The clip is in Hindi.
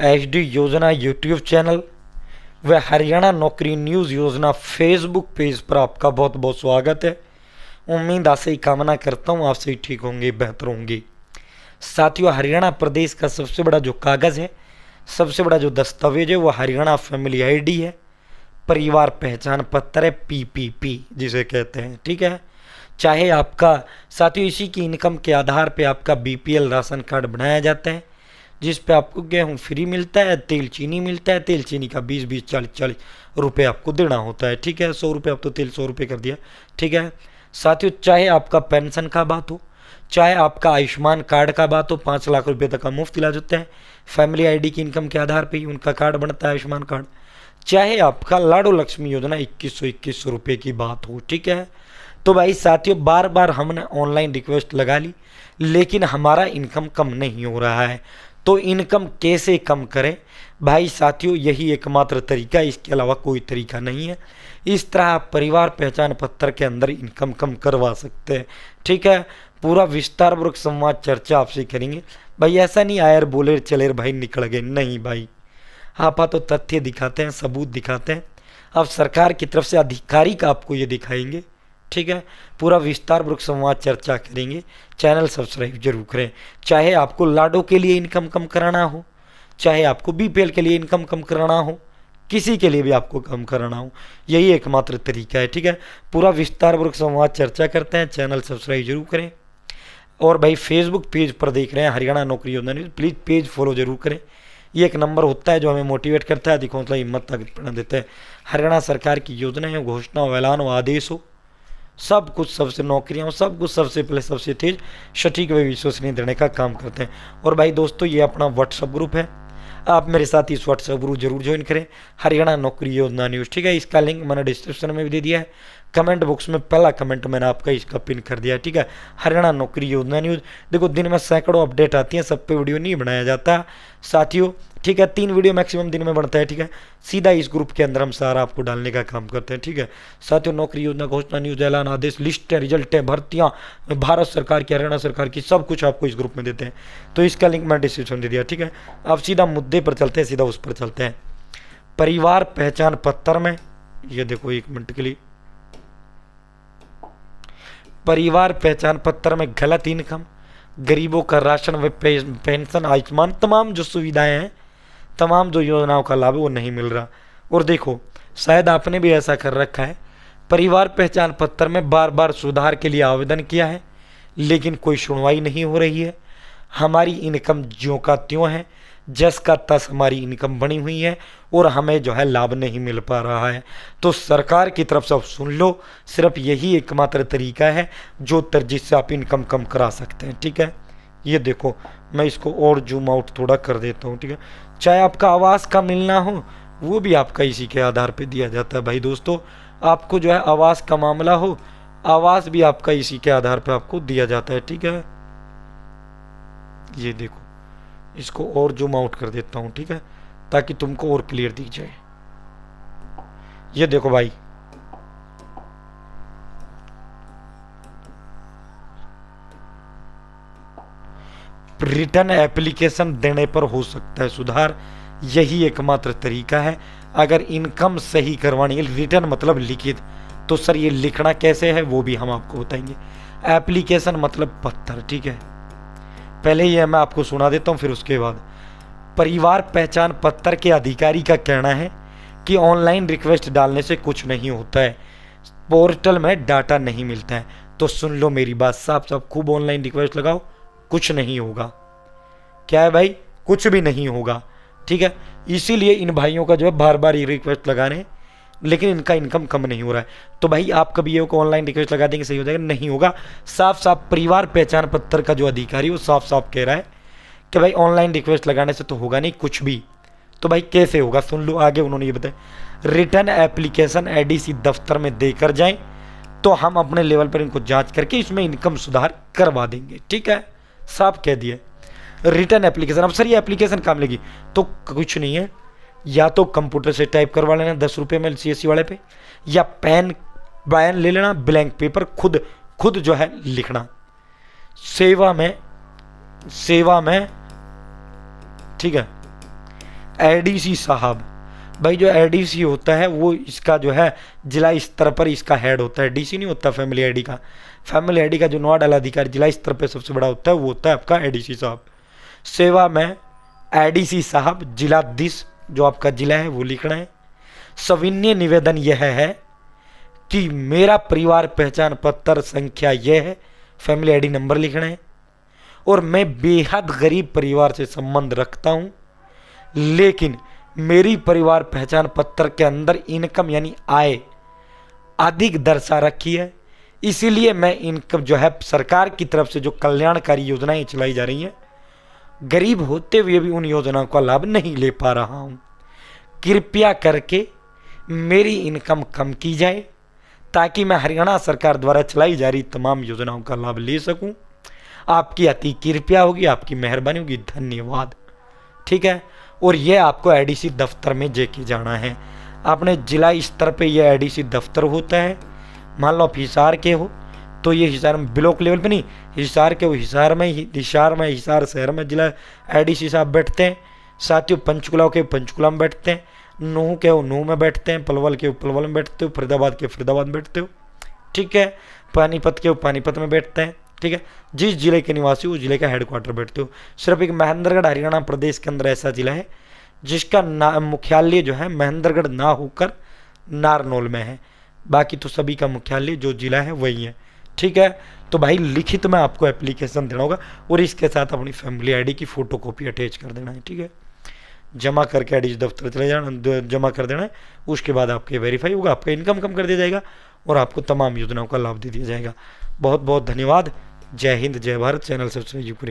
एचडी योजना यूट्यूब चैनल व हरियाणा नौकरी न्यूज़ योजना फेसबुक पेज पर आपका बहुत बहुत स्वागत है। उम्मीद आपसे ही कामना करता हूँ आपसे ही ठीक होंगे, बेहतर होंगे। साथियों, हरियाणा प्रदेश का सबसे बड़ा जो कागज़ है, सबसे बड़ा जो दस्तावेज है वो हरियाणा फैमिली आईडी है, परिवार पहचान पत्र है, पीपीपी जिसे कहते हैं। ठीक है, चाहे आपका साथियों इसी की इनकम के आधार पे आपका बीपीएल राशन कार्ड बनाया जाता है, जिस पे आपको गेहूँ फ्री मिलता है, तेल चीनी मिलता है, तेल चीनी का 20-20 40-40 रुपये आपको देना होता है। ठीक है, 100 रुपये, अब तो तेल 100 रुपये कर दिया। ठीक है साथियों, चाहे आपका पेंशन का बात हो, चाहे आपका आयुष्मान कार्ड का बात हो, 5 लाख रुपये तक का मुफ्त इलाज होता है, फैमिली आईडी की इनकम के आधार पर ही उनका कार्ड बनता है आयुष्मान कार्ड। चाहे आपका लाडो लक्ष्मी योजना 2121 रुपये की बात हो। ठीक है, तो भाई साथियों बार बार हमने ऑनलाइन रिक्वेस्ट लगा ली, लेकिन हमारा इनकम कम नहीं हो रहा है। तो इनकम कैसे कम करें भाई साथियों, यही एकमात्र तरीका है, इसके अलावा कोई तरीका नहीं है। इस तरह आप परिवार पहचान पत्र के अंदर इनकम कम करवा सकते हैं। ठीक है, पूरा विस्तारपूर्वक संवाद चर्चा आपसे करेंगे। भाई ऐसा नहीं आयर बोले चले भाई निकल गए, नहीं भाई, आप तो तथ्य दिखाते हैं, सबूत दिखाते हैं। अब सरकार की तरफ से आधिकारिक आपको ये दिखाएंगे। ठीक है, पूरा विस्तारपूर्वक संवाद चर्चा करेंगे। चैनल सब्सक्राइब जरूर करें। चाहे आपको लाडो के लिए इनकम कम कराना हो, चाहे आपको बीपीएल के लिए इनकम कम कराना हो, किसी के लिए भी आपको कम कराना हो, यही एकमात्र तरीका है। ठीक है, पूरा विस्तारपूर्वक संवाद चर्चा करते हैं। चैनल सब्सक्राइब जरूर करें। और भाई फेसबुक पेज पर देख रहे हैं हरियाणा नौकरी योजना न्यूज़, प्लीज़ पेज फॉलो जरूर करें। ये एक नंबर होता है जो हमें मोटिवेट करता है, दिखो मतलब हिम्मत ताकत प्रेरणा देता है। हरियाणा सरकार की योजनाएं, घोषणा हो, ऐलान हो, आदेश हो, सब कुछ सबसे नौकरियां हो, सब कुछ सबसे पहले सबसे तेज सटीक व विश्वसनीय देने का काम करते हैं। और भाई दोस्तों, ये अपना व्हाट्सअप ग्रुप है, आप मेरे साथ इस व्हाट्सएप ग्रुप जरूर ज्वाइन करें, हरियाणा नौकरी योजना न्यूज़। ठीक है, इसका लिंक मैंने डिस्क्रिप्शन में भी दे दिया है, कमेंट बॉक्स में पहला कमेंट मैंने आपका इसका पिन कर दिया है। ठीक है, हरियाणा नौकरी योजना न्यूज़। देखो दिन में सैकड़ों अपडेट आती हैं, सब पे वीडियो नहीं बनाया जाता साथियों। ठीक है, 3 वीडियो मैक्सिमम दिन में बनता है। ठीक है, सीधा इस ग्रुप के अंदर हम सारा आपको डालने का काम करते हैं। ठीक है साथियों, नौकरी योजना, घोषणा, न्यूज़, ऐलान, आदेश, लिस्ट है, रिजल्ट है, भर्तियाँ भारत सरकार की, हरियाणा सरकार की, सब कुछ आपको इस ग्रुप में देते हैं। तो इसका लिंक मैं डिस्क्रिप्शन दे दिया। ठीक है, अब सीधा मुद्दे पर चलते हैं, सीधा उस पर चलते हैं। परिवार पहचान पत्र में ये देखो, 1 मिनट के लिए, परिवार पहचान पत्र में गलत इनकम, गरीबों का राशन व पेंशन, आयुष्मान, तमाम जो सुविधाएं हैं, तमाम जो योजनाओं का लाभ है वो नहीं मिल रहा। और देखो शायद आपने भी ऐसा कर रखा है, परिवार पहचान पत्र में बार बार सुधार के लिए आवेदन किया है, लेकिन कोई सुनवाई नहीं हो रही है। हमारी इनकम ज्यों का त्यों है, जस का तस हमारी इनकम बनी हुई है, और हमें जो है लाभ नहीं मिल पा रहा है। तो सरकार की तरफ से आप सुन लो, सिर्फ यही एकमात्र तरीका है जो जिससे आप इनकम कम करा सकते हैं। ठीक है, ये देखो मैं इसको और जूम आउट थोड़ा कर देता हूँ। ठीक है, चाहे आपका आवास का मिलना हो, वो भी आपका इसी के आधार पे दिया जाता है। भाई दोस्तों, आपको जो है आवास का मामला हो, आवास भी आपका इसी के आधार पे आपको दिया जाता है। ठीक है, ये देखो इसको और जूम आउट कर देता हूँ। ठीक है, ताकि तुमको और क्लियर दिख जाए। ये देखो भाई, रिटर्न एप्लीकेशन देने पर हो सकता है सुधार, यही एकमात्र तरीका है। अगर इनकम सही करवानी है, रिटर्न मतलब लिखित, तो सर ये लिखना कैसे है वो भी हम आपको बताएंगे। एप्लीकेशन मतलब पत्र। ठीक है, पहले ये मैं आपको सुना देता हूँ, फिर उसके बाद परिवार पहचान पत्र के अधिकारी का कहना है कि ऑनलाइन रिक्वेस्ट डालने से कुछ नहीं होता है, पोर्टल में डाटा नहीं मिलता है। तो सुन लो मेरी बात साफ साफ, खूब ऑनलाइन रिक्वेस्ट लगाओ, कुछ नहीं होगा। क्या है भाई, कुछ भी नहीं होगा। ठीक है, इसीलिए इन भाइयों का जो है बार बार ये रिक्वेस्ट लगाने, लेकिन इनका इनकम कम नहीं हो रहा है। तो भाई आप कभी ये को ऑनलाइन रिक्वेस्ट लगा देंगे सही हो जाएगा, नहीं होगा। साफ साफ परिवार पहचान पत्र का जो अधिकारी वो साफ साफ कह रहा है कि भाई ऑनलाइन रिक्वेस्ट लगाने से तो होगा नहीं कुछ भी। तो भाई कैसे होगा, सुन लो आगे उन्होंने ये बताया, रिटर्न एप्लीकेशन एडीसी दफ्तर में देकर जाएं तो हम अपने लेवल पर इनको जांच करके इसमें इनकम सुधार करवा देंगे। ठीक है, साफ कह दिए। रिटर्न एप्लीकेशन, अब सर ये एप्लीकेशन काम लेगी, तो कुछ नहीं है, या तो कंप्यूटर से टाइप करवा लेना 10 रुपये में सीएससी वाले पे, या पेन बयान ले लेना, ब्लैंक पेपर खुद जो है लिखना, सेवा में। ठीक है, एडीसी साहब, भाई जो एडीसी होता है वो इसका जो है जिला स्तर पर इसका हेड होता है, डीसी नहीं होता फैमिली आईडी का। फैमिली आईडी का जो नोडल अधिकारी जिला स्तर पर सबसे बड़ा होता है वो होता है आपका एडीसी साहब। सेवा में एडीसी साहब जिलाधीश, जो आपका जिला है वो लिखना है। सविनय निवेदन यह है कि मेरा परिवार पहचान पत्र संख्या यह है, फैमिली आईडी नंबर लिखना है, और मैं बेहद गरीब परिवार से संबंध रखता हूं, लेकिन मेरी परिवार पहचान पत्र के अंदर इनकम यानी आय अधिक दर्शा रखी है, इसीलिए मैं इनकम जो है सरकार की तरफ से जो कल्याणकारी योजनाएं चलाई जा रही हैं, गरीब होते हुए भी उन योजनाओं का लाभ नहीं ले पा रहा हूं। कृपया करके मेरी इनकम कम की जाए ताकि मैं हरियाणा सरकार द्वारा चलाई जा रही तमाम योजनाओं का लाभ ले सकूं। आपकी अति कृपया होगी, आपकी मेहरबानी होगी, धन्यवाद। ठीक है, और यह आपको एडीसी दफ्तर में जेके जाना है। आपने जिला स्तर पे यह एडीसी दफ्तर होता है। मान लो आप हिसार के हो तो ये हिसार में ब्लॉक लेवल पे नहीं, हिसार के हो हिसार शहर में जिला एडीसी साहब बैठते हैं। साथियों पंचकुला के पंचकुला में बैठते हैं, नूह के हो नूह में बैठते हैं, पलवल के हो पलवल में बैठते हो, फरीदाबाद के फरीदाबाद में बैठते हो। ठीक है, पानीपत के हो पानीपत में बैठते हैं। ठीक है, जिस जिले के निवासी उस जिले का हेडक्वार्टर बैठते हो। सिर्फ एक महेंद्रगढ़ हरियाणा प्रदेश के अंदर ऐसा जिला है जिसका मुख्यालय जो है महेंद्रगढ़ ना होकर नारनौल में है, बाकी तो सभी का मुख्यालय जो जिला है वही है। ठीक है, तो भाई लिखित में आपको एप्लीकेशन देना होगा और इसके साथ अपनी फैमिली आईडी की फोटोकॉपी अटैच कर देना है। ठीक है, जमा करके एडीसी दफ्तर चले जाना, जमा कर देना है। उसके बाद आपके वेरीफाई होगा, आपका इनकम कम कर दिया जाएगा और आपको तमाम योजनाओं का लाभ दे दिया जाएगा। बहुत बहुत धन्यवाद। जय हिंद, जय भारत। चैनल सब्सक्राइब करें।